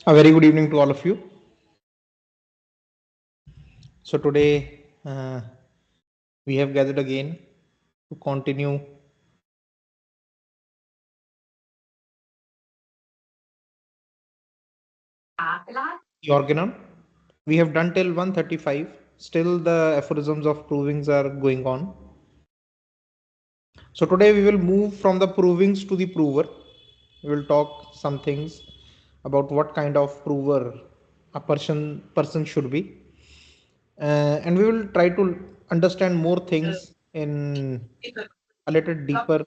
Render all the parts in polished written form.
A very good evening to all of you. So today we have gathered again to continue the Organon. We have done till 135. Still the aphorisms of provings are going on. So today we will move from the provings to the prover. We will talk some things about what kind of prover a person should be, and we will try to understand more things in a little deeper,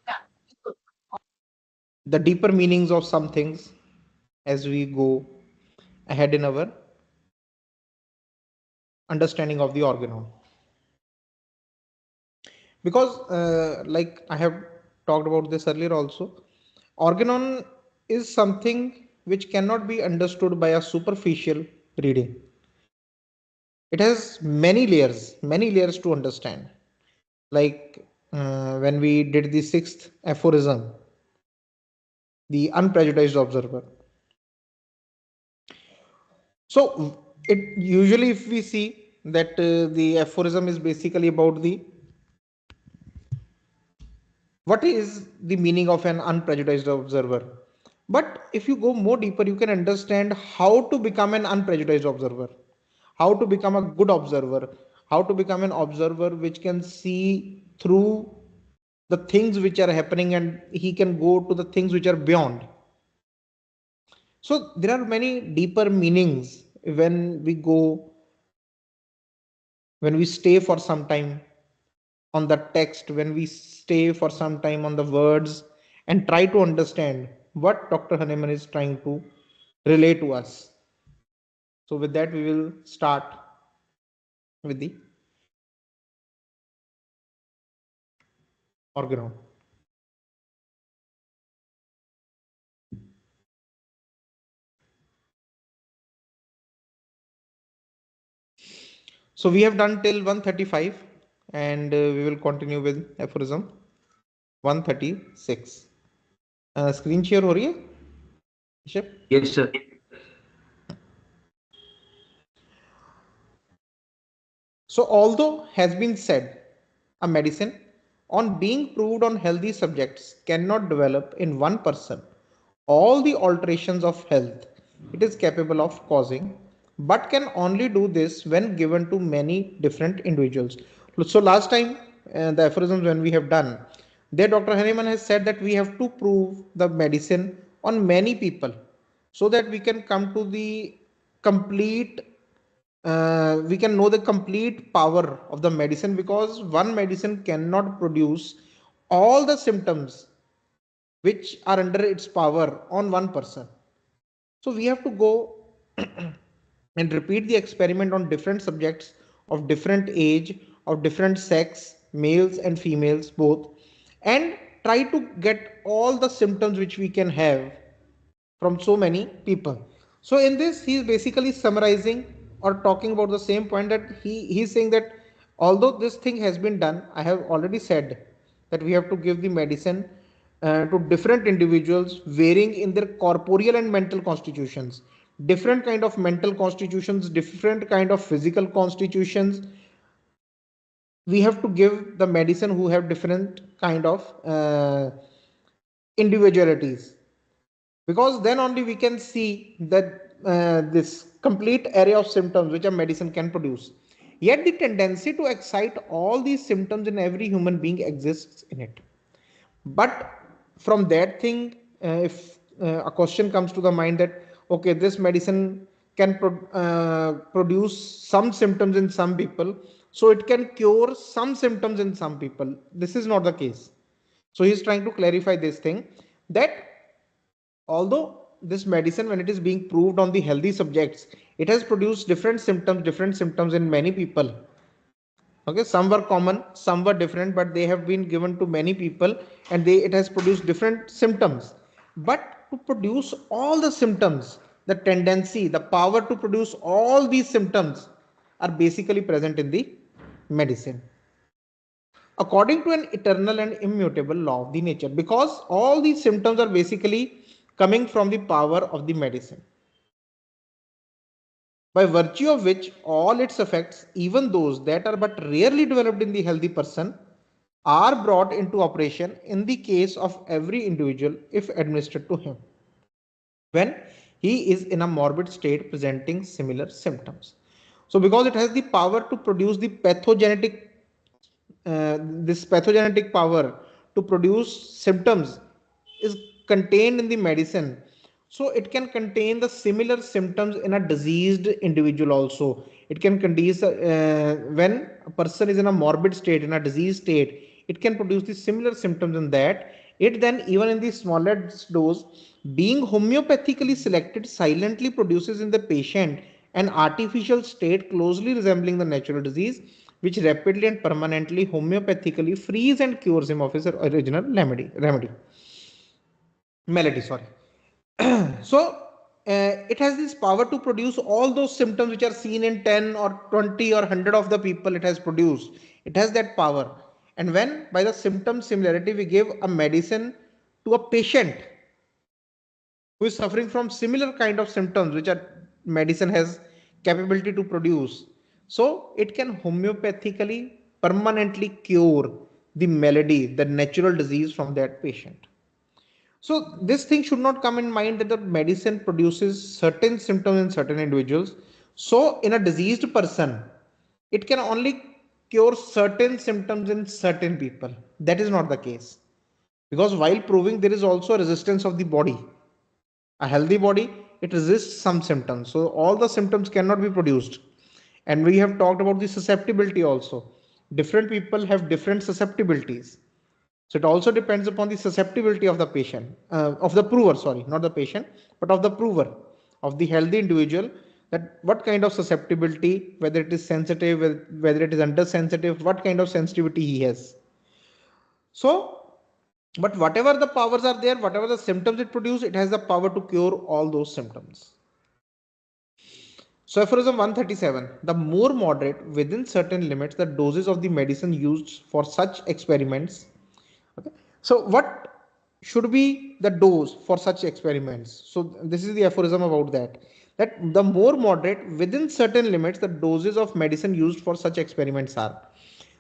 the deeper meanings of some things as we go ahead in our understanding of the organon. Because like I have talked about this earlier also, organon is something which cannot be understood by a superficial reading. It has many layers to understand. Like when we did the sixth aphorism, the unprejudiced observer. So it usually, if we see that the aphorism is basically about the what is the meaning of an unprejudiced observer. But if you go more deeper, you can understand how to become an unprejudiced observer, how to become a good observer, how to become an observer which can see through the things which are happening and he can go to the things which are beyond. So there are many deeper meanings when we go, when we stay for some time on the text, when we stay for some time on the words and try to understand what Dr. Hahnemann is trying to relay to us. So with that, we will start with the organon. So we have done till 135 and we will continue with aphorism 136. Screen share हो रही है? Yes, sir. So although has been said, a medicine on being proved on healthy subjects cannot develop in one person all the alterations of health it is capable of causing, but can only do this when given to many different individuals. So last time, the aphorisms when we have done, there Dr. Hahnemann has said that we have to prove the medicine on many people so that we can come to the complete we can know the complete power of the medicine, because one medicine cannot produce all the symptoms which are under its power on one person. So we have to go and repeat the experiment on different subjects of different age, of different sex, males and females both, and try to get all the symptoms which we can have from so many people. So in this, he is basically summarizing or talking about the same point, that he's saying that although this thing has been done, I have already said that we have to give the medicine to different individuals varying in their corporeal and mental constitutions, different kind of mental constitutions, different kind of physical constitutions. We have to give the medicine who have different kind of individualities, because then only we can see that this complete array of symptoms which a medicine can produce. Yet the tendency to excite all these symptoms in every human being exists in it. But from that thing, if a question comes to the mind that okay, this medicine can produce some symptoms in some people, so it can cure some symptoms in some people. This is not the case. So he is trying to clarify this thing, that although this medicine, when it is being proved on the healthy subjects, it has produced different symptoms in many people. Okay, some were common, some were different, but they have been given to many people, and it has produced different symptoms. But to produce all the symptoms, the tendency, the power to produce all these symptoms are basically present in the medicine, according to an eternal and immutable law of the nature, because all these symptoms are basically coming from the power of the medicine. by virtue of which all its effects, even those that are but rarely developed in the healthy person, are brought into operation in the case of every individual if administered to him when he is in a morbid state presenting similar symptoms. So, because it has the power to produce the this pathogenic power to produce symptoms is contained in the medicine, so it can contain the similar symptoms in a diseased individual also. It can contain when a person is in a morbid state, in a disease state, it can produce the similar symptoms in that. It then, even in the smallest dose, being homeopathically selected, silently produces in the patient an artificial state closely resembling the natural disease, which rapidly and permanently homeopathically frees and cures him of his original malady. Sorry. So it has this power to produce all those symptoms which are seen in 10 or 20 or 100 of the people it has produced. It has that power. And when by the symptom similarity we give a medicine to a patient who is suffering from similar kind of symptoms which a medicine has capability to produce, so it can homeopathically permanently cure the malady, the natural disease from that patient. So this thing should not come in mind that the medicine produces certain symptoms in certain individuals. So in a diseased person, it can only cure certain symptoms in certain people. That is not the case. Because while proving there is also a resistance of the body. A healthy body, it resists some symptoms. So all the symptoms cannot be produced. And we have talked about the susceptibility also. Different people have different susceptibilities. So it also depends upon the susceptibility of the patient, of the prover, sorry, not the patient, but of the prover, of the healthy individual, that what kind of susceptibility, whether it is sensitive, whether it is under sensitive, what kind of sensitivity he has. So, but whatever the powers are there, whatever the symptoms it produces, it has the power to cure all those symptoms. So, aphorism 137, the more moderate within certain limits the doses of the medicine used for such experiments. Okay. So, what should be the dose for such experiments? So, this is the aphorism about that. That the more moderate within certain limits the doses of medicine used for such experiments are.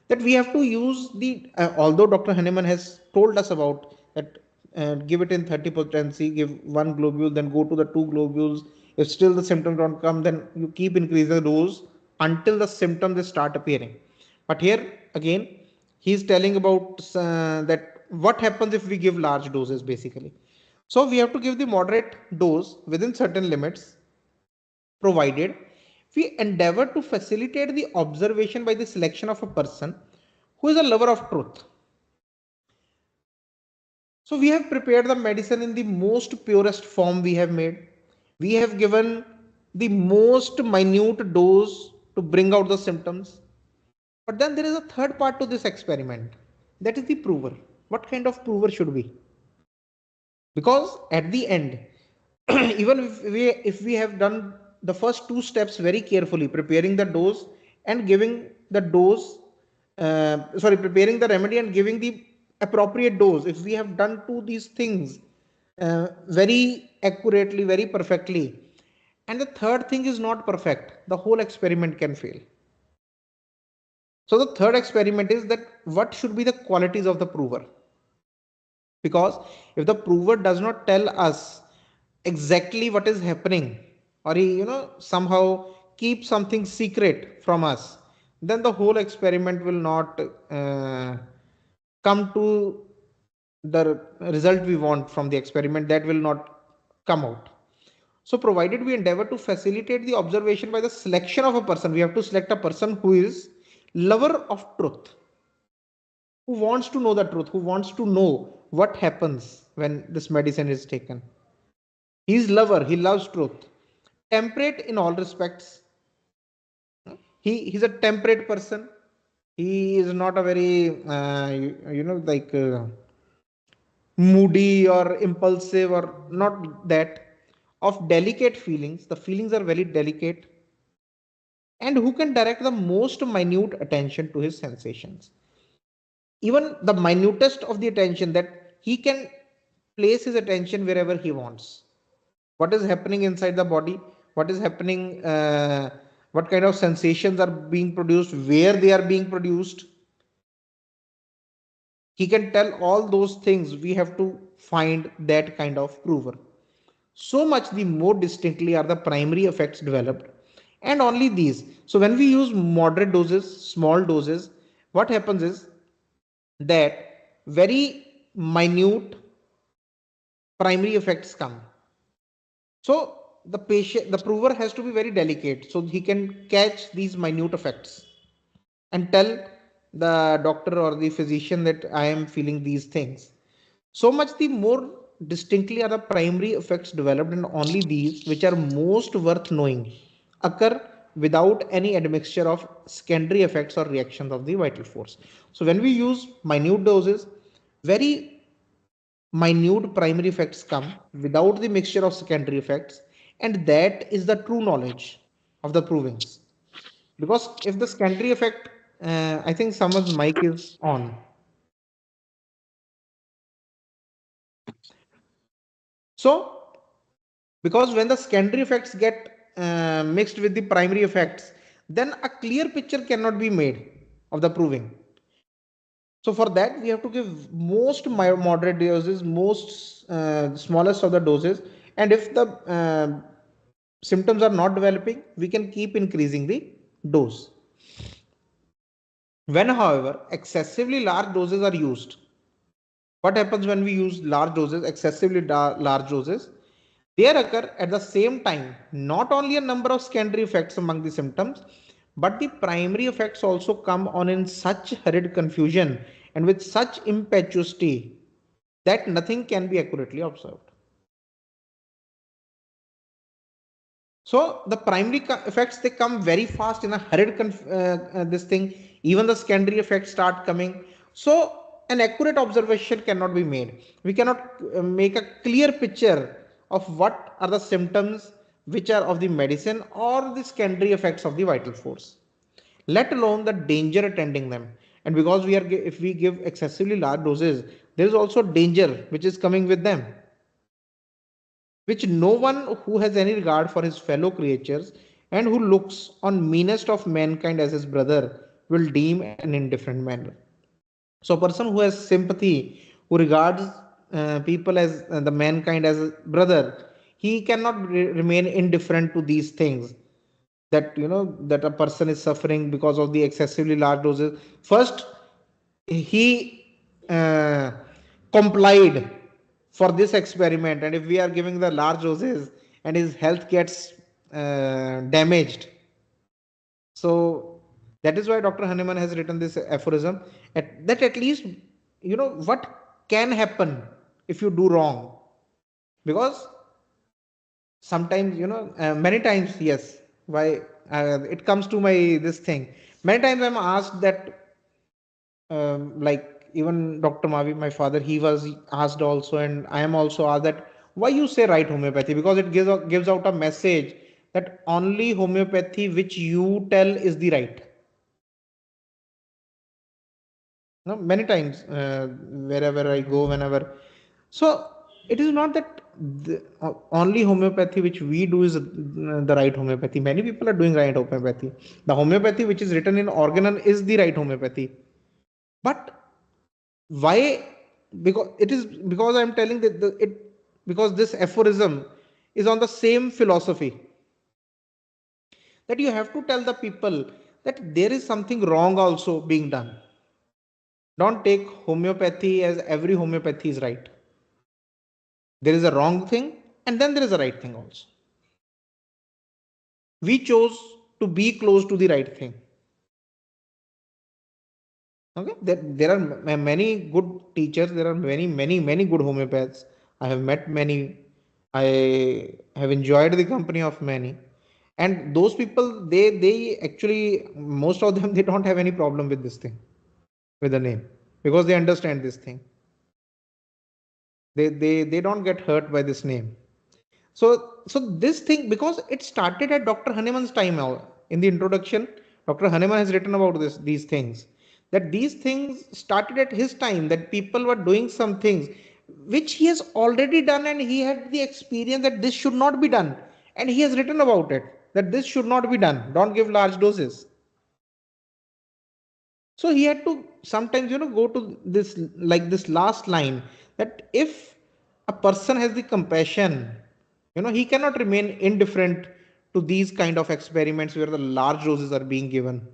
That we have to use the, although Dr. Hahnemann has told us about that, give it in 30 potency, give one globule, then go to the two globules. If still the symptoms don't come, then you keep increasing the dose until the symptoms start appearing. But here again, he is telling about that what happens if we give large doses basically. So we have to give the moderate dose within certain limits, provided we endeavor to facilitate the observation by the selection of a person who is a lover of truth. So we have prepared the medicine in the most purest form we have made. We have given the most minute dose to bring out the symptoms. But then there is a third part to this experiment. That is the prover. What kind of prover should we? Because at the end, even if we have done the first two steps very carefully, preparing the dose and giving the dose, preparing the remedy and giving the appropriate dose, if we have done two these things very accurately, very perfectly, and the third thing is not perfect, the whole experiment can fail. So the third experiment is that what should be the qualities of the prover? Because if the prover does not tell us exactly what is happening, or he somehow keep something secret from us, then the whole experiment will not come to the result we want from the experiment. That will not come out. So provided we endeavor to facilitate the observation by the selection of a person, we have to select a person who is lover of truth, who wants to know the truth, who wants to know what happens when this medicine is taken. He's lover, he loves truth. Temperate in all respects. He's a temperate person. He is not a very moody or impulsive, or not that. Of delicate feelings, the feelings are very delicate, and who can direct the most minute attention to his sensations, even the minutest of the attention, that he can place his attention wherever he wants. What is happening inside the body, what is happening, what kind of sensations are being produced, where they are being produced. He can tell all those things. We have to find that kind of prover. So much the more distinctly are the primary effects developed, and only these. So when we use moderate doses, small doses, what happens is that very minute primary effects come. So the patient, the prover has to be very delicate so he can catch these minute effects and tell the doctor or the physician that I am feeling these things. So much the more distinctly are the primary effects developed, and only these which are most worth knowing occur without any admixture of secondary effects or reactions of the vital force. So when we use minute doses, very minute primary effects come without the mixture of secondary effects, and that is the true knowledge of the provings. Because if the secondary effect, I think someone's mic is on. So because when the secondary effects get mixed with the primary effects, then a clear picture cannot be made of the proving. So for that we have to give most moderate doses, most smallest of the doses, and if the symptoms are not developing, we can keep increasing the dose. When however excessively large doses are used, what happens when we use large doses, excessively large doses? There occur at the same time not only a number of secondary effects among the symptoms, but the primary effects also come on in such hurried confusion and with such impetuosity that nothing can be accurately observed. So the primary effects, they come very fast in a hurried this thing. Even the secondary effects start coming. So an accurate observation cannot be made. We cannot make a clear picture of what are the symptoms which are of the medicine or the secondary effects of the vital force, let alone the danger attending them. And because we are, if we give excessively large doses, there is also danger which is coming with them, which no one who has any regard for his fellow creatures and who looks on meanest of mankind as his brother will deem an indifferent manner. So a person who has sympathy, who regards people as the mankind as a brother, he cannot remain indifferent to these things, that that a person is suffering because of the excessively large doses. First he complied for this experiment, and if we are giving the large doses and his health gets damaged, so that is why Dr. Hahnemann has written this aphorism, that at least what can happen if you do wrong. Because sometimes many times, yes, why it comes to my this thing, many times I'm asked that, like even Dr. Mavi, my father, he was asked also, and I am also asked that why you say right homeopathy, because it gives out a message that only homeopathy which you tell is the right. No, many times, wherever I go, whenever. So it is not that the only homeopathy which we do is the right homeopathy. Many people are doing right homeopathy. The homeopathy which is written in Organon is the right homeopathy. But why? Because it is, because I am telling that because this aphorism is on the same philosophy, that you have to tell the people that there is something wrong also being done. Don't take homeopathy as every homeopathy is right. There is a wrong thing and then there is a right thing also. We chose to be close to the right thing. Okay, there are many good teachers, there are many good homeopaths. I have met many, I have enjoyed the company of many, and those people, they actually, most of them, they don't have any problem with this thing, with the name, because they understand this thing. They don't get hurt by this name. So this thing, because it started at Dr. Hahnemann's time. Now in the introduction, Dr. Hahnemann has written about these things, that these things started at his time, that people were doing some things which he has already done, and he had the experience that this should not be done, and he has written about it that this should not be done, don't give large doses. So he had to sometimes go to this, like this last line, that if a person has the compassion, he cannot remain indifferent to these kind of experiments where the large doses are being given,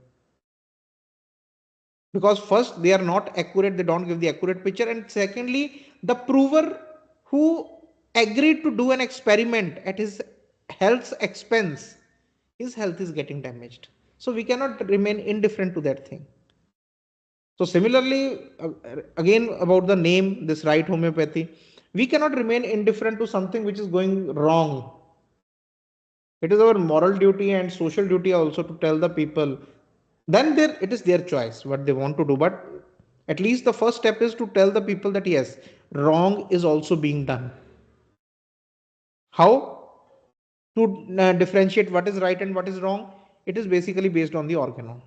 because first they are not accurate, they don't give the accurate picture, and secondly the prover who agreed to do an experiment at his health's expense, his health is getting damaged, so we cannot remain indifferent to that thing. So similarly, again about the name, this right homeopathy, we cannot remain indifferent to something which is going wrong. It is our moral duty and social duty also to tell the people. Then there, it is their choice what they want to do. But at least the first step is to tell the people that yes, wrong is also being done. How to differentiate what is right and what is wrong? It is basically based on the organon.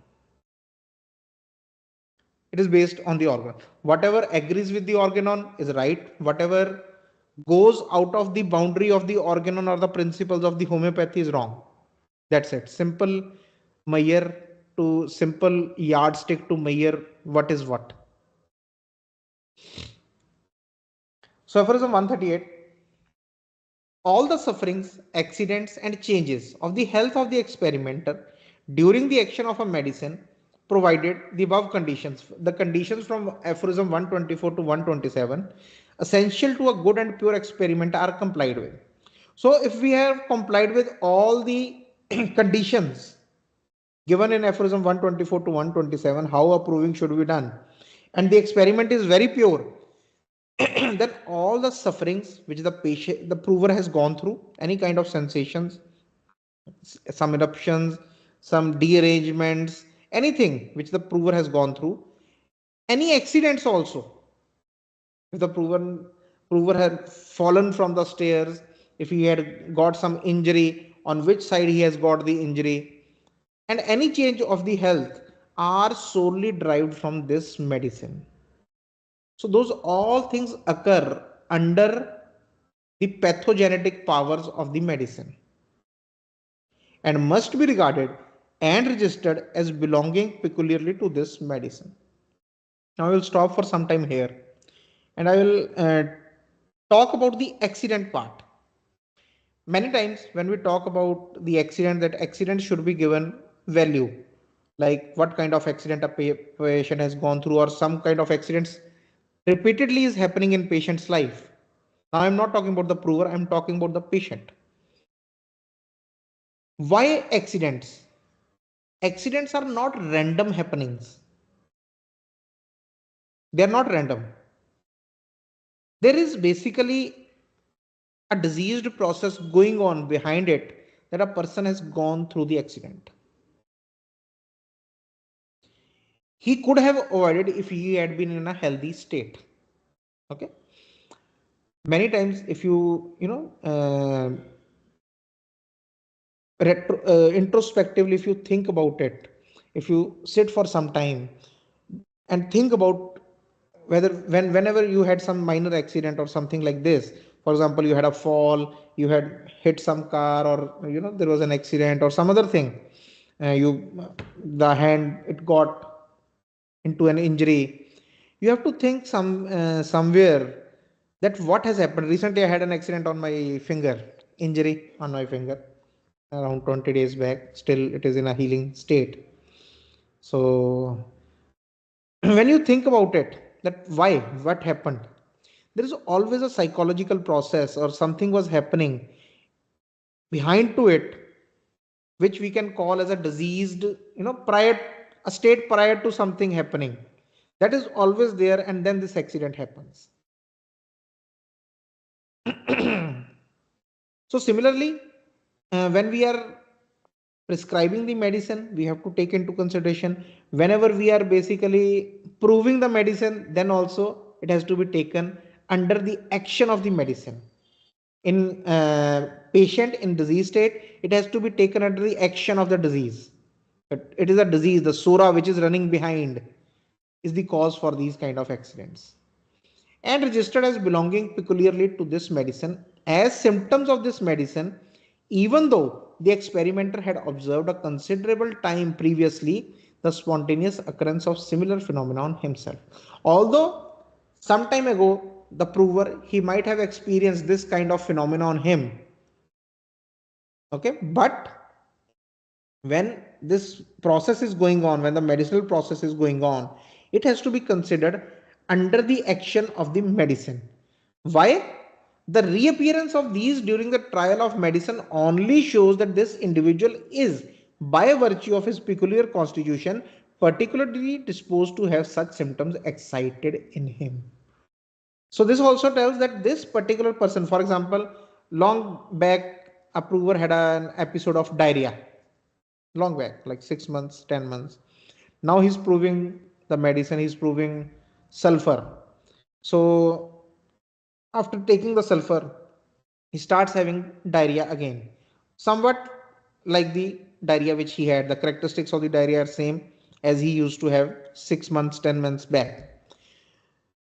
It is based on the organon. Whatever agrees with the organon is right. Whatever goes out of the boundary of the organon or the principles of the homeopathy is wrong. That's it. Simple measure to simple yardstick to measure what is what. So aphorism 138. All the sufferings, accidents, and changes of the health of the experimenter during the action of a medicine, provided the above conditions, the conditions from aphorism 124 to 127, essential to a good and pure experiment are complied with. So if we have complied with all the conditions given in aphorism 124 to 127, how a proving should be done, and the experiment is very pure, then all the sufferings which the patient, the prover has gone through, any kind of sensations, some eruptions, some dearrangements, anything which the prover has gone through, any accidents also, if the prover had fallen from the stairs, if he had got some injury, on which side he has got the injury, and any change of the health are solely derived from this medicine. So those all things occur under the pathogenetic powers of the medicine and must be regarded and registered as belonging peculiarly to this medicine. Now I will stop for some time here and I will talk about the accident part. Many times when we talk about the accident, that accident should be given value, like what kind of accident a patient has gone through, or some kind of accidents repeatedly is happening in patient's life. Now I'm not talking about the prover, I'm talking about the patient. Why accidents? Accidents are not random happenings. They are not random. There is basically a diseased process going on behind it, that a person has gone through the accident. He could have avoided if he had been in a healthy state. Okay. Many times, if introspectively, if you think about it, if you sit for some time and think about whether whenever you had some minor accident or something like this, for example, you had a fall, you had hit some car, or there was an accident or some other thing, you the hand, it got into an injury, you have to think somewhere that what has happened. Recently I had an accident on my finger, injury on my finger around 20 days back, still it is in a healing state. So when you think about it, that why, what happened, there is always a psychological process or something was happening behind to it, which we can call as a diseased, prior, a state prior to something happening, that is always there, and then this accident happens. So similarly, when we are prescribing the medicine, we have to take into consideration, whenever we are basically proving the medicine, then also it has to be taken under the action of the medicine. In patient in disease state, it has to be taken under the action of the disease. It is a disease, the sora which is running behind is the cause for these kind of accidents, and registered as belonging peculiarly to this medicine as symptoms of this medicine, even though the experimenter had observed a considerable time previously the spontaneous occurrence of similar phenomenon himself. Although some time ago the prover he might have experienced this kind of phenomenon him, okay, but when this process is going on, when the medicinal process is going on, it has to be considered under the action of the medicine. Why? The reappearance of these during the trial of medicine only shows that this individual is, by virtue of his peculiar constitution, particularly disposed to have such symptoms excited in him. So this also tells that this particular person, for example, long back a prover had an episode of diarrhea, long back, like 6 months, 10 months. Now he's proving the medicine, he's proving sulfur. So after taking the sulfur, he starts having diarrhea again. Somewhat like the diarrhea which he had, the characteristics of the diarrhea are same as he used to have 6 months, 10 months back.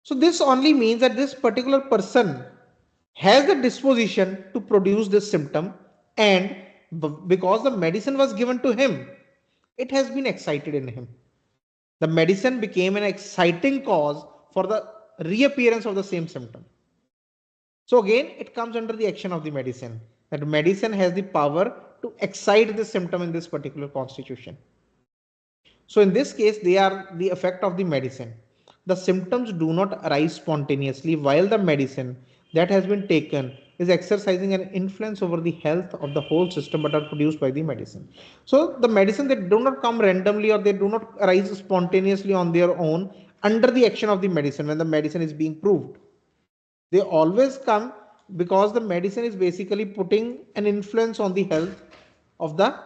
So this only means that this particular person has the disposition to produce this symptom, and because the medicine was given to him, it has been excited in him. The medicine became an exciting cause for the reappearance of the same symptom. So again, it comes under the action of the medicine. That medicine has the power to excite the symptom in this particular constitution. So in this case, they are the effect of the medicine. The symptoms do not arise spontaneously while the medicine that has been taken is exercising an influence over the health of the whole system but are produced by the medicine. So the medicine, they do not come randomly or they do not arise spontaneously on their own under the action of the medicine when the medicine is being proved. They always come because the medicine is basically putting an influence on the health of the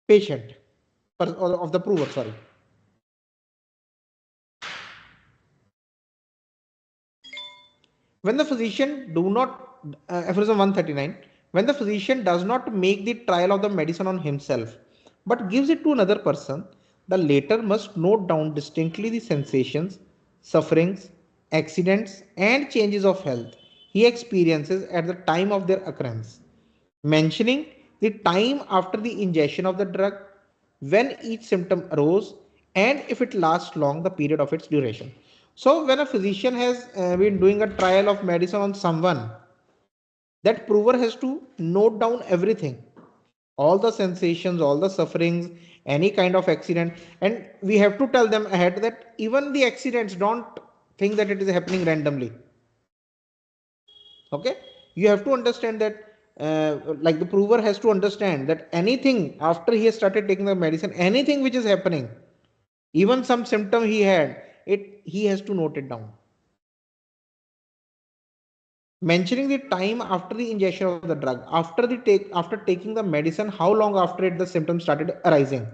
patient or of the prover, sorry. When the physician do not, aphorism 139, when the physician does not make the trial of the medicine on himself, but gives it to another person, the latter must note down distinctly the sensations, sufferings, accidents, and changes of health he experiences at the time of their occurrence, mentioning the time after the ingestion of the drug, when each symptom arose, and if it lasts long, the period of its duration. So, when a physician has been doing a trial of medicine on someone, that prover has to note down everything, all the sensations, all the sufferings, any kind of accident, and we have to tell them ahead that even the accidents, don't think that it is happening randomly. Okay, you have to understand that like the prover has to understand that anything after he has started taking the medicine, anything which is happening, even some symptom he had, it he has to note it down, mentioning the time after the ingestion of the drug, after taking the medicine, how long after it the symptoms started arising,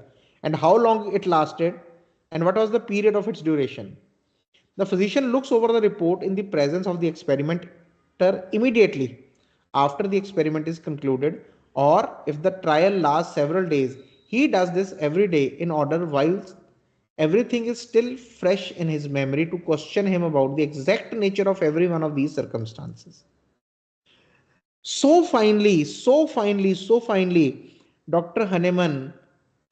and how long it lasted, and what was the period of its duration. The physician looks over the report in the presence of the experimenter immediately after the experiment is concluded, or if the trial lasts several days, he does this every day in order, whilst everything is still fresh in his memory, to question him about the exact nature of every one of these circumstances. So finally, Dr. Hahnemann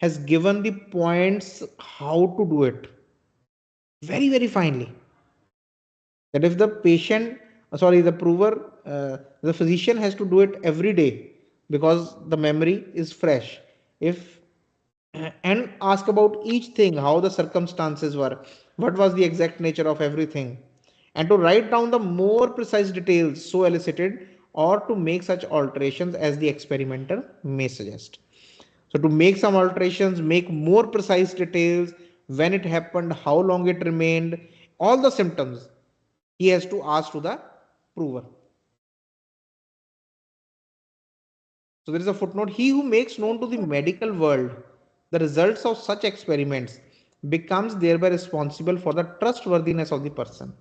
has given the points how to do it very, very finely. That if the patient, sorry, the prover, the physician has to do it every day because the memory is fresh. If and ask about each thing, how the circumstances were, what was the exact nature of everything, and to write down the more precise details so elicited, or to make such alterations as the experimenter may suggest. So to make some alterations, make more precise details, when it happened, how long it remained, all the symptoms, he has to ask to the prover. So there is a footnote. He who makes known to the medical world the results of such experiments becomes thereby responsible for the trustworthiness of the person.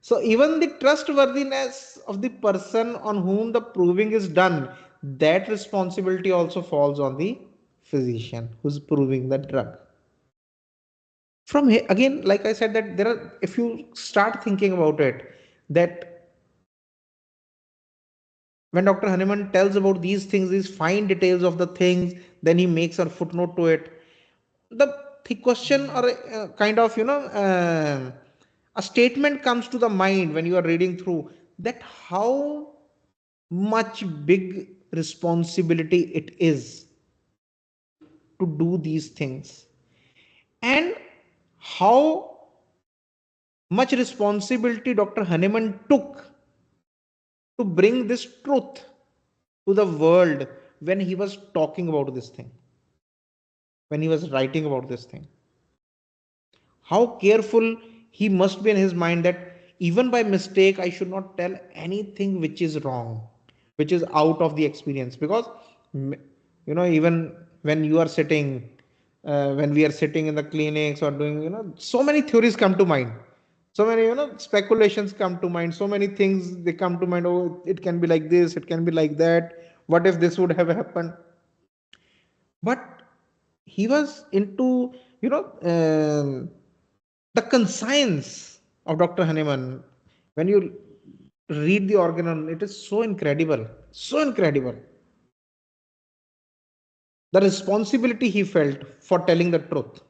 So even the trustworthiness of the person on whom the proving is done, that responsibility also falls on the physician who's proving the drug. From here, again, like I said, that there are, if you start thinking about it, that When Dr. Hanuman tells about these things, these fine details of the things, then he makes a footnote to it. The question or kind of, a statement comes to the mind when you are reading through that how much big responsibility it is to do these things, and how much responsibility Dr. Hanuman took to bring this truth to the world when he was talking about this thing, when he was writing about this thing. How careful he must be in his mind that even by mistake I should not tell anything which is wrong, which is out of the experience. Because even when you are sitting, when we are sitting in the clinics or doing, so many theories come to mind, so many, speculations come to mind, so many things they come to mind. Oh, it can be like this, it can be like that, what if this would have happened. But he was into, the conscience of Dr. Hahnemann. When you read the Organon, it is so incredible, so incredible. The responsibility he felt for telling the truth.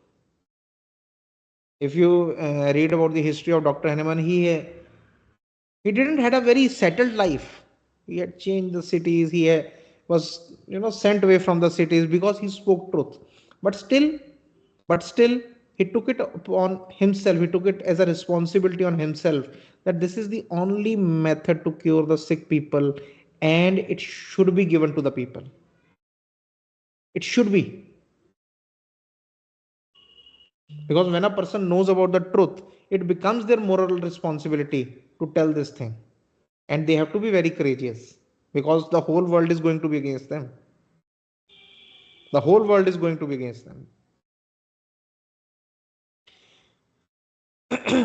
If you read about the history of Dr. Hahnemann, he didn't had a very settled life. He had changed the cities. Was sent away from the cities because he spoke truth. But still, but still, he took it upon himself. He took it as a responsibility on himself that this is the only method to cure the sick people, and it should be given to the people. It should be, because when a person knows about the truth, it becomes their moral responsibility to tell this thing. And they have to be very courageous because the whole world is going to be against them. The whole world is going to be against them.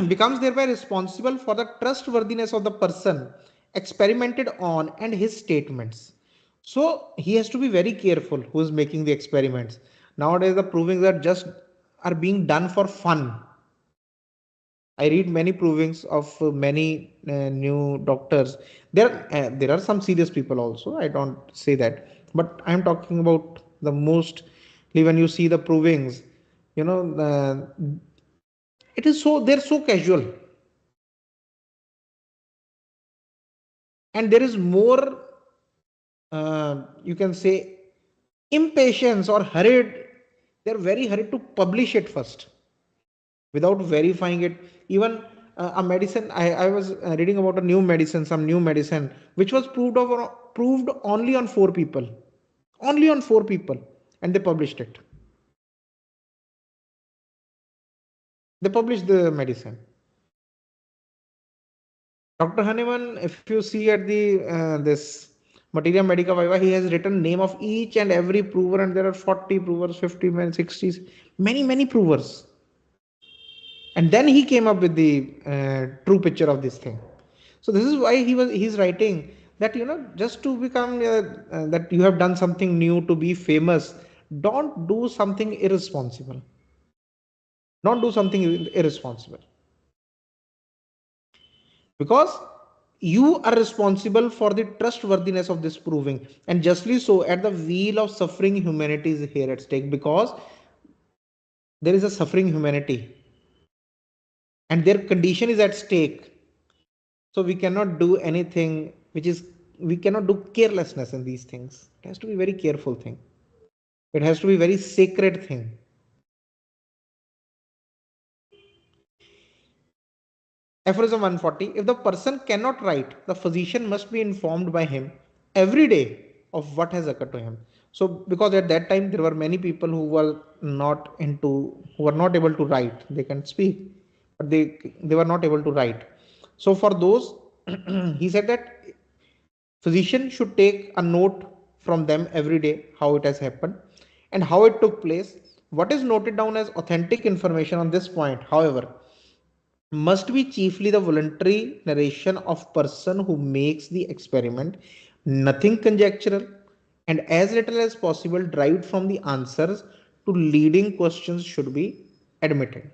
Becomes thereby responsible for the trustworthiness of the person experimented on and his statements. So he has to be very careful who is making the experiments. Nowadays, the provings are just are being done for fun. I read many provings of many new doctors. There are some serious people also. I don't say that, but I am talking about the most. When you see the provings, it is so they're so casual, and there is more. You can say impatience or hurried. They're very hurried to publish it first without verifying it. Even a medicine, I was reading about a new medicine, some new medicine which was proved only on four people, only on four people, and they published it. They published the medicine. Dr. Hahnemann, if you see at the this Materia Medica Viva, he has written name of each and every prover, and there are 40 provers, 50 men, 60s, many provers. And then he came up with the true picture of this thing. So this is why he's writing that, just to become that you have done something new to be famous, don't do something irresponsible, don't do something irresponsible, because you are responsible for the trustworthiness of this proving. And justly so, at the wheel of suffering humanity is here at stake, because there is a suffering humanity and their condition is at stake. So we cannot do anything which is, we cannot do carelessness in these things. It has to be very careful thing. It has to be very sacred thing. Aphorism 140. If the person cannot write, the physician must be informed by him every day of what has occurred to him. So because at that time there were many people who were not able to write. They can speak, but they were not able to write. So for those, he said that physician should take a note from them every day how it has happened and how it took place. What is noted down as authentic information on this point, however, must be chiefly the voluntary narration of person who makes the experiment, nothing conjectural, and as little as possible derived from the answers to leading questions should be admitted.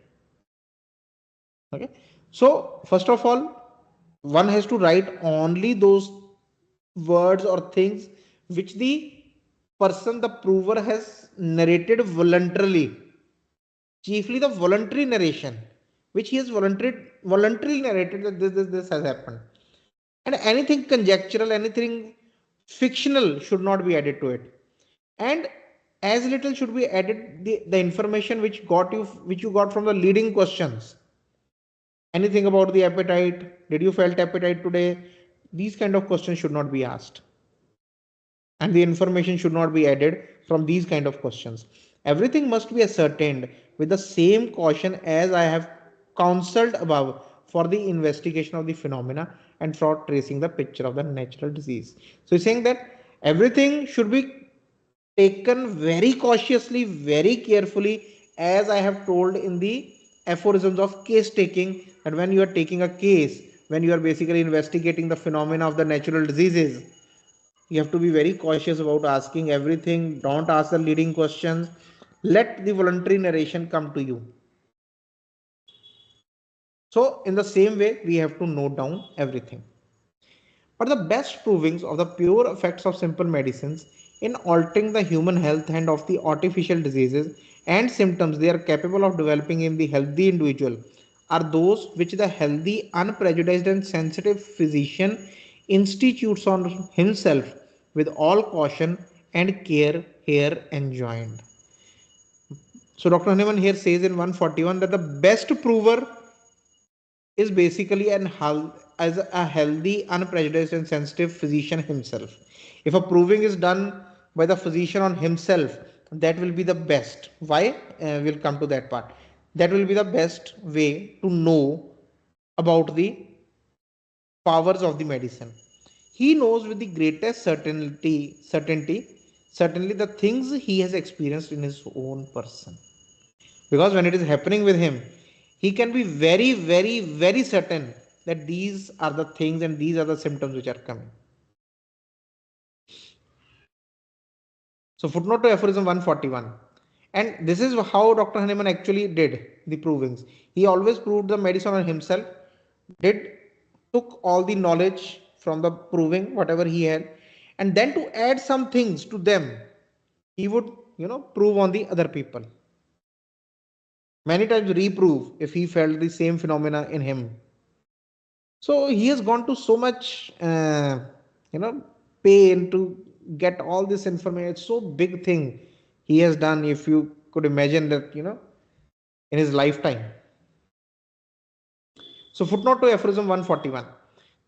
Okay. So first of all, one has to write only those words or things which the person, the prover, has narrated voluntarily, chiefly the voluntary narration, which he has voluntarily narrated that this has happened. And anything conjectural, anything fictional should not be added to it. And as little should be added the information which you got from the leading questions. Anything about the appetite, did you felt appetite today? These kind of questions should not be asked. And the information should not be added from these kind of questions. Everything must be ascertained with the same caution as I have counseled above for the investigation of the phenomena and for tracing the picture of the natural disease. So he's saying that everything should be taken very cautiously, very carefully, as I have told in the aphorisms of case taking, that when you are taking a case, when you are basically investigating the phenomena of the natural diseases, you have to be very cautious about asking everything. Don't ask the leading questions. Let the voluntary narration come to you. So, in the same way, we have to note down everything. But the best provings of the pure effects of simple medicines in altering the human health and of the artificial diseases and symptoms they are capable of developing in the healthy individual are those which the healthy, unprejudiced, and sensitive physician institutes on himself with all caution and care here enjoined. So, Dr. Hahnemann here says in 141 that the best prover is basically as a healthy, unprejudiced, and sensitive physician himself. If a proving is done by the physician on himself, that will be the best. Why? We'll come to that part. That will be the best way to know about the powers of the medicine. He knows with the greatest certainly the things he has experienced in his own person. Because when it is happening with him, he can be very, very, very certain that these are the things and these are the symptoms which are coming. So, footnote to aphorism 141. And this is how Dr. Hahnemann actually did the provings. He always proved the medicine on himself, did took all the knowledge from the proving, whatever he had, and then to add some things to them, he would, prove on the other people. Many times reprove if he felt the same phenomena in him. So he has gone to so much, you know, pain to get all this information. It's so big thing he has done. If you could imagine that, in his lifetime. So footnote to aphorism 141.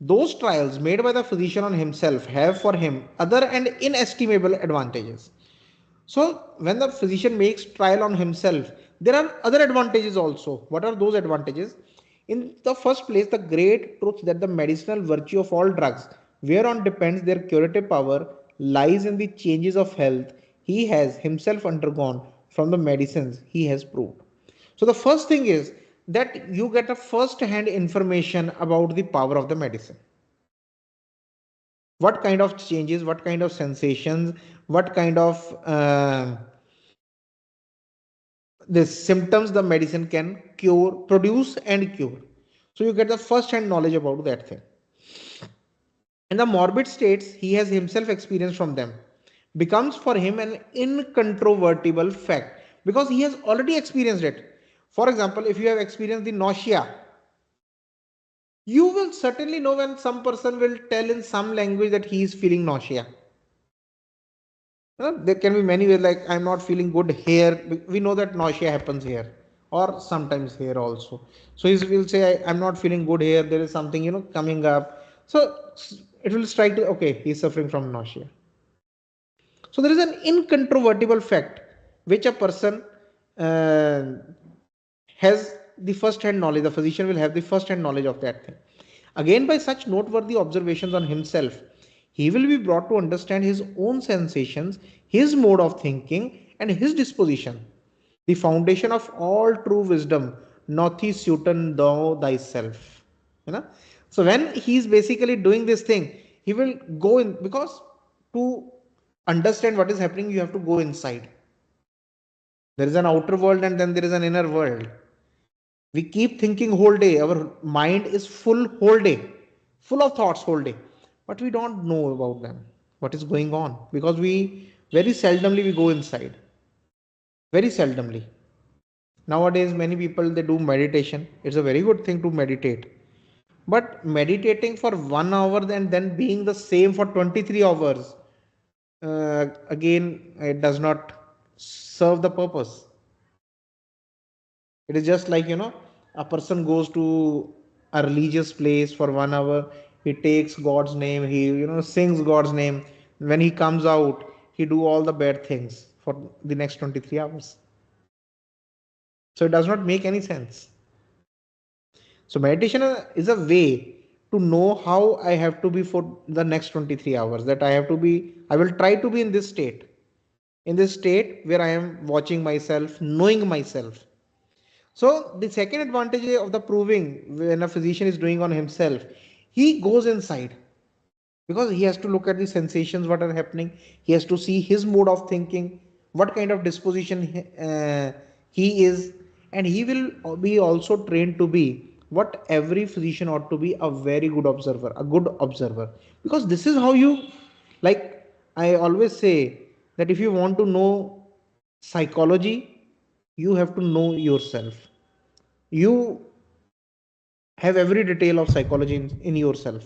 Those trials made by the physician on himself have for him other and inestimable advantages. So when the physician makes trial on himself, there are other advantages also. What are those advantages? In the first place, the great truth that the medicinal virtue of all drugs, whereon depends their curative power, lies in the changes of health he has himself undergone from the medicines he has proved. So the first thing is that you get a first hand information about the power of the medicine. What kind of changes, what kind of sensations, what kind of the symptoms the medicine can cure, produce and cure. So you get the first hand knowledge about that thing. And the morbid states he has himself experienced from them becomes for him an incontrovertible fact because he has already experienced it. For example, if you have experienced the nausea, you will certainly know when some person will tell in some language that he is feeling nausea. There can be many ways, like I'm not feeling good here. We know that nausea happens here or sometimes here also. So he will say, I'm not feeling good here. There is something, coming up. So it will strike to, okay, he's suffering from nausea. So there is an incontrovertible fact which a person uh, has the first hand knowledge. The physician will have the first hand knowledge of that thing. Again, by such noteworthy observations on himself, he will be brought to understand his own sensations, his mode of thinking, and his disposition. The foundation of all true wisdom, Naughty Sutan thou thyself. You know? So when he is basically doing this thing, he will go in, because to understand what is happening, you have to go inside. There is an outer world and then there is an inner world. We keep thinking whole day. Our mind is full whole day, full of thoughts whole day. but we don't know about them, what is going on, because we very seldomly we go inside, very seldomly. Nowadays many people they do meditation. It's a very good thing to meditate, but meditating for 1 hour and then being the same for 23 hours, again it does not serve the purpose. It is just like, a person goes to a religious place for 1 hour, he takes God's name, he, sings God's name. When he comes out, he do all the bad things for the next 23 hours. So it does not make any sense. So meditation is a way to know how I have to be for the next 23 hours. That I will try to be in this state where I am watching myself, knowing myself. So the second advantage of the proving when a physician is doing on himself, he goes inside because he has to look at the sensations what are happening. He has to see his mode of thinking, what kind of disposition he is, and he will be also trained to be what every physician ought to be, a very good observer, a good observer. Because this is how you, like I always say, that if you want to know psychology, you have to know yourself. You have every detail of psychology in yourself.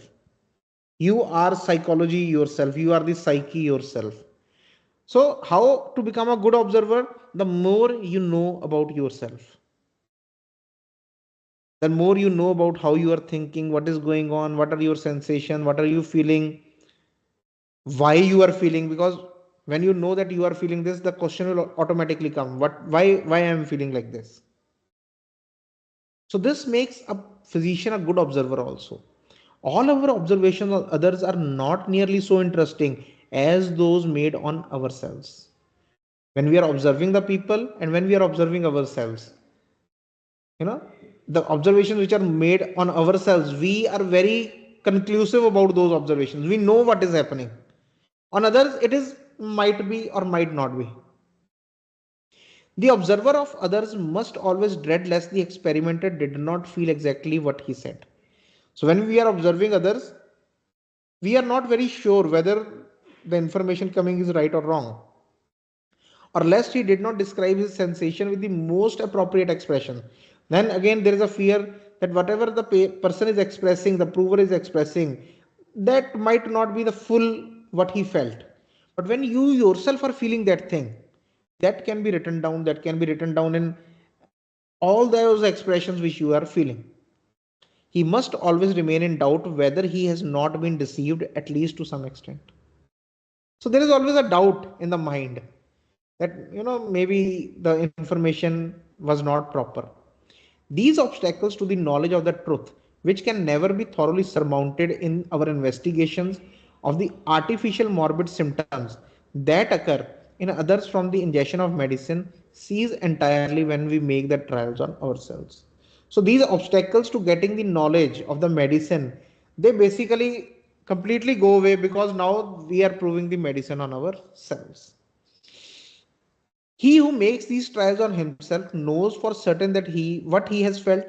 You are psychology yourself. You are the psyche yourself. So, how to become a good observer? The more you know about yourself, the more you know about how you are thinking, what is going on, what are your sensations, what are you feeling, why you are feeling. Because when you know that you are feeling this, the question will automatically come: why I am feeling like this? So this makes a physician a good observer also. All our observations on others are not nearly so interesting as those made on ourselves. When we are observing the people and when we are observing ourselves, you know, the observations which are made on ourselves, we are very conclusive about those observations. We know what is happening. On others, it is might be or might not be. The observer of others must always dread lest the experimenter did not feel exactly what he said. So when we are observing others, we are not very sure whether the information coming is right or wrong, or lest he did not describe his sensation with the most appropriate expression. Then again, there is a fear that whatever the person is expressing, the prover is expressing, that might not be the full what he felt. But when you yourself are feeling that thing, that can be written down in all those expressions which you are feeling. He must always remain in doubt whether he has not been deceived, at least to some extent. So there is always a doubt in the mind that, maybe the information was not proper. These obstacles to the knowledge of the truth, which can never be thoroughly surmounted in our investigations of the artificial morbid symptoms that occur in others from the ingestion of medicine, cease entirely when we make the trials on ourselves. So these obstacles to getting the knowledge of the medicine, they basically completely go away because now we are proving the medicine on ourselves. He who makes these trials on himself knows for certain that what he has felt,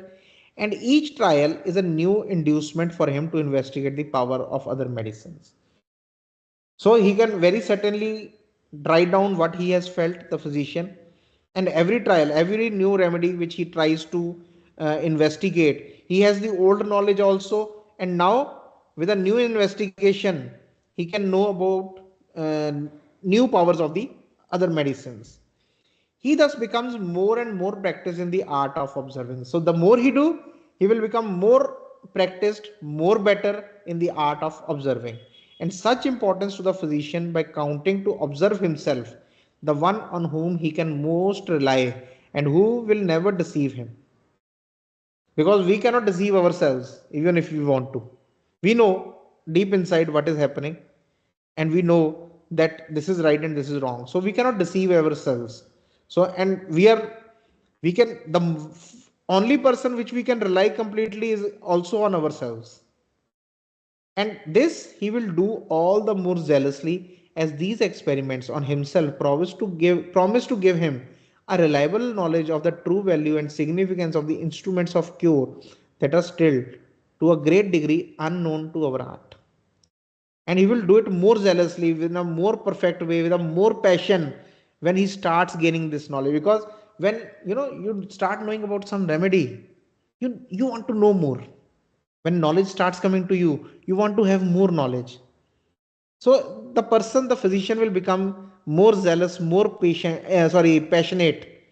and each trial is a new inducement for him to investigate the power of other medicines. So he can very certainly write down what he has felt, the physician, and every trial, every new remedy which he tries to investigate, he has the old knowledge also, and now with a new investigation, he can know about uh, new powers of the other medicines. He thus becomes more and more practiced in the art of observing. So the more he do, he will become more practiced, more better in the art of observing. And such importance to the physician by counting to observe himself, the one on whom he can most rely and who will never deceive him. Because we cannot deceive ourselves even if we want to. We know deep inside what is happening, and we know that this is right and this is wrong. So we cannot deceive ourselves. So, and we can, the only person which we can rely completely is also on ourselves. And this he will do all the more zealously as these experiments on himself promise to give him a reliable knowledge of the true value and significance of the instruments of cure that are still to a great degree unknown to our art. and he will do it more zealously, with a more perfect way, with a more passion, when he starts gaining this knowledge. Because when you start knowing about some remedy, you want to know more. When knowledge starts coming to you, you want to have more knowledge. So the person, the physician, will become more zealous, more passionate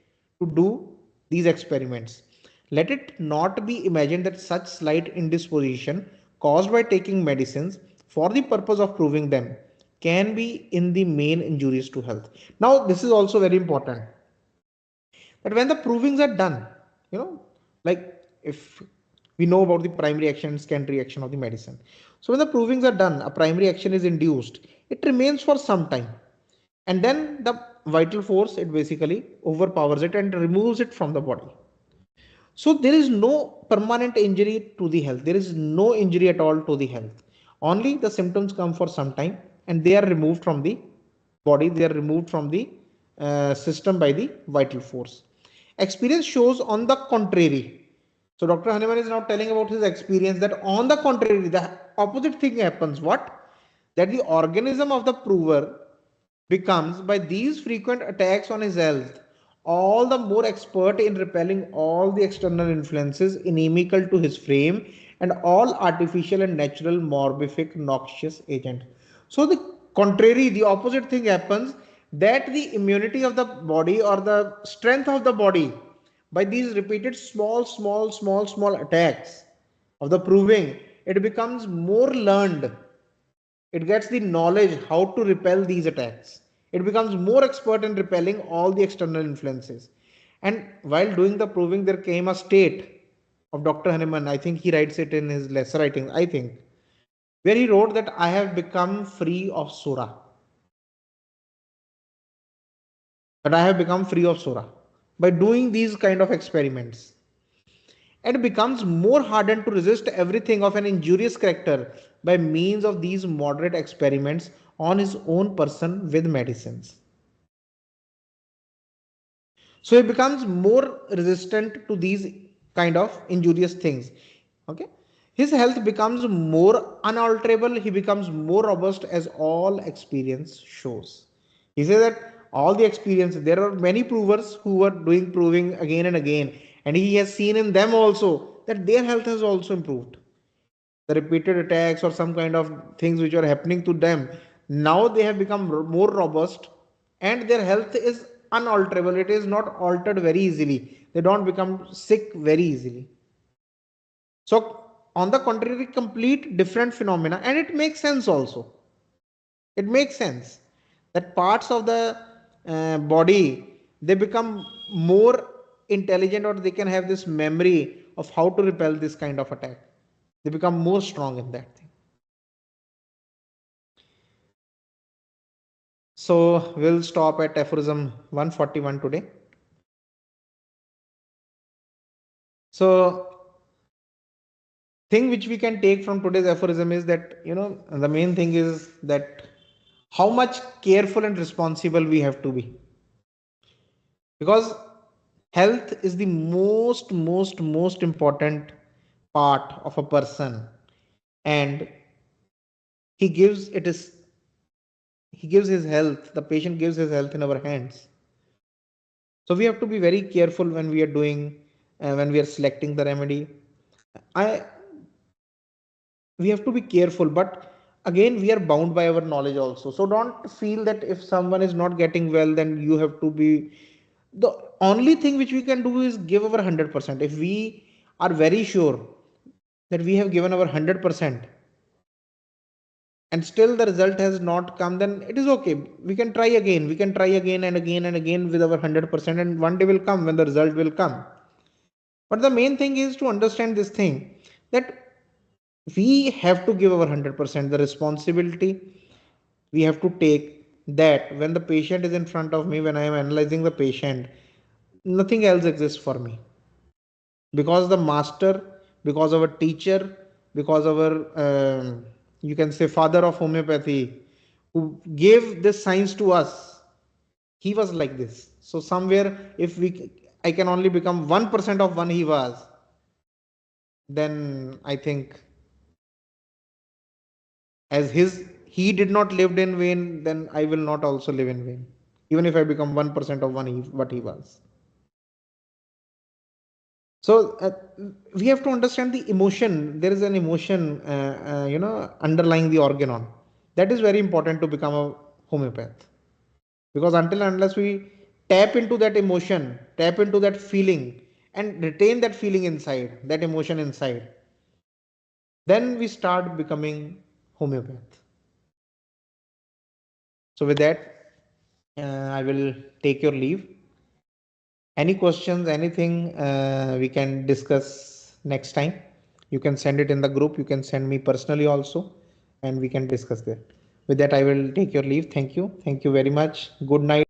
to do these experiments. Let it not be imagined that such slight indisposition caused by taking medicines for the purpose of proving them can be in the main injurious to health. Now this is also very important, that when the provings are done, you know like, if we know about the primary action and secondary action of the medicine, so when the provings are done, a primary action is induced, it remains for some time, and then the vital force, it basically overpowers it and removes it from the body. So there is no permanent injury to the health, there is no injury at all to the health. Only the symptoms come for some time, and they are removed from the body, they are removed from the system by the vital force. Experience shows on the contrary. So Dr. Hahnemann is now telling about his experience, that on the contrary, the opposite thing happens. What? That the organism of the prover becomes, by these frequent attacks on his health, all the more expert in repelling all the external influences inimical to his frame, and all artificial and natural morbific noxious agent. So the contrary, the opposite thing happens, that the immunity of the body, or the strength of the body, by these repeated small attacks of the proving, it becomes more learned. It gets the knowledge how to repel these attacks. It becomes more expert in repelling all the external influences. And while doing the proving, there came a state of Dr. Hahnemann. I think he writes it in his lesser writings, I think, where he wrote that I have become free of Sura. That I have become free of Sura by doing these kind of experiments, and becomes more hardened to resist everything of an injurious character by means of these moderate experiments on his own person with medicines. So he becomes more resistant to these kind of injurious things. Okay. His health becomes more unalterable. He becomes more robust, as all experience shows. He says that all the experience, there are many provers who are doing proving again and again, and he has seen in them also that their health has also improved. The repeated attacks or some kind of things which are happening to them, now they have become more robust, and their health is unalterable. It is not altered very easily, they don't become sick very easily. So on the contrary, complete different phenomena. And it makes sense also. It makes sense that parts of the body, they become more intelligent, or they can have this memory of how to repel this kind of attack. They become more strong in that thing. So we'll stop at aphorism 141 today. So thing which we can take from today's aphorism is that, the main thing is that how much careful and responsible we have to be. Because health is the most important part of a person, and he gives it is he gives his health, the patient gives his health in our hands. So we have to be very careful when we are doing, when we are selecting the remedy. I We have to be careful, but again, we are bound by our knowledge also. So don't feel that if someone is not getting well, then you have to be. The only thing which we can do is give our 100%. If we are very sure that we have given our 100%, and still the result has not come, then it is okay. We can try again, and again and again with our 100%, and one day will come when the result will come. But the main thing is to understand this thing, that we have to give our 100%. The responsibility we have to take, that when the patient is in front of me, when I am analyzing the patient, nothing else exists for me. Because the master, because our teacher, because our, you can say, father of homeopathy, who gave this science to us, he was like this. So somewhere, if I can only become 1% of one he was, then I think, as he did not lived in vain, then I will not also live in vain. Even if I become 1% of what he was. So we have to understand the emotion. There is an emotion, underlying the organon. That is very important to become a homeopath. Because until and unless we tap into that emotion, tap into that feeling, and retain that feeling inside, that emotion inside, then we start becoming homeopath. So with that, I will take your leave. Any questions, anything we can discuss next time. You can send it in the group. You can send me personally also, and we can discuss that. With that, I will take your leave. Thank you. Thank you very much. Good night.